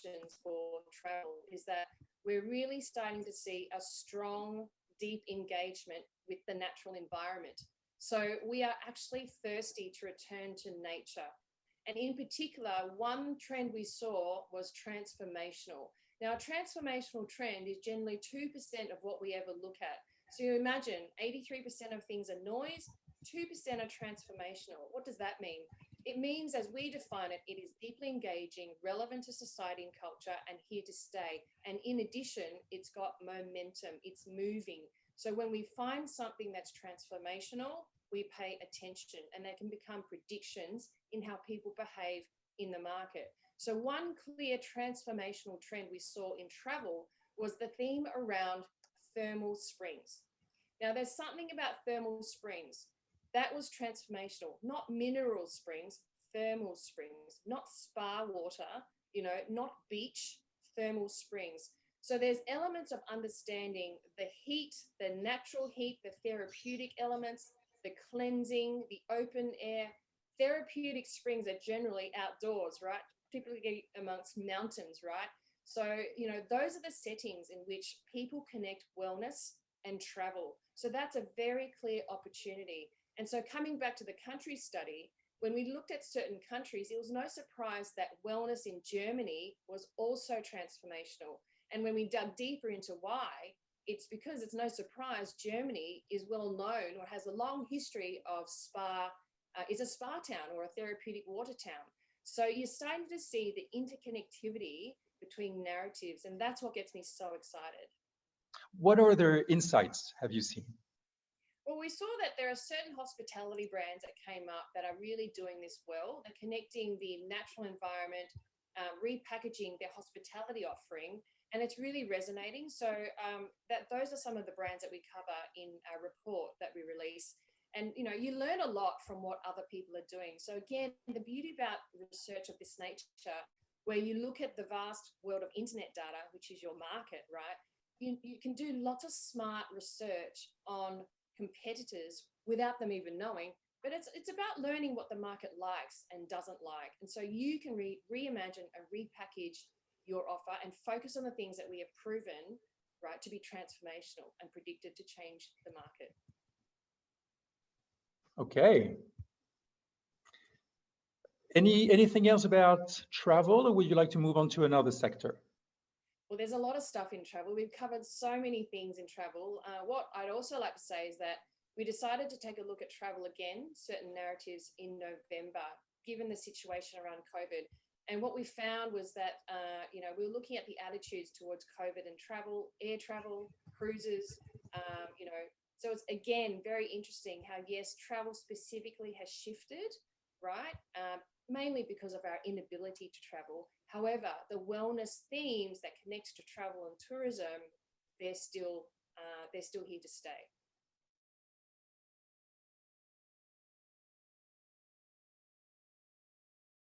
predictions for travel is that we're really starting to see a strong, deep engagement with the natural environment. So we are actually thirsty to return to nature. And in particular, one trend we saw was transformational. Now, a transformational trend is generally 2% of what we ever look at. So you imagine 83% of things are noise, 2% are transformational. What does that mean? It means, as we define it, it is deeply engaging, relevant to society and culture, and here to stay. And in addition, it's got momentum, it's moving. So when we find something that's transformational, we pay attention, and they can become predictions in how people behave in the market. So one clear transformational trend we saw in travel was the theme around thermal springs. Now, there's something about thermal springs that was transformational, not mineral springs, thermal springs, not spa water, not beach, thermal springs. So there's elements of understanding the heat, the natural heat, the therapeutic elements, the cleansing, the open air. Therapeutic springs are generally outdoors, right? Typically amongst mountains, right? So, those are the settings in which people connect wellness and travel. So that's a very clear opportunity. And so coming back to the country study, when we looked at certain countries, it was no surprise that wellness in Germany was also transformational. And when we dug deeper into why, it's because it's no surprise Germany is well known or has a long history of is a spa town or a therapeutic water town. So you're starting to see the interconnectivity between narratives, and that's what gets me so excited. What other insights have you seen? Well, we saw that there are certain hospitality brands that came up that are really doing this well. They're connecting the natural environment, repackaging their hospitality offering, and it's really resonating. So those are some of the brands that we cover in our report that we release. And, you learn a lot from what other people are doing. So again, the beauty about research of this nature, where you look at the vast world of internet data, which is your market, right? You can do lots of smart research on competitors without them even knowing, but it's about learning what the market likes and doesn't like. And so you can reimagine and repackage your offer and focus on the things that we have proven, right, to be transformational and predicted to change the market. Okay. Anything else about travel, or would you like to move on to another sector? Well, there's a lot of stuff in travel. We've covered so many things in travel. What I'd also like to say is that we decided to take a look at travel again, certain narratives in November, given the situation around COVID. And what we found was that, we were looking at the attitudes towards COVID and travel, air travel, cruises, so it's, again, very interesting how, yes, travel specifically has shifted, right? Mainly because of our inability to travel. However, the wellness themes that connects to travel and tourism, they're still here to stay.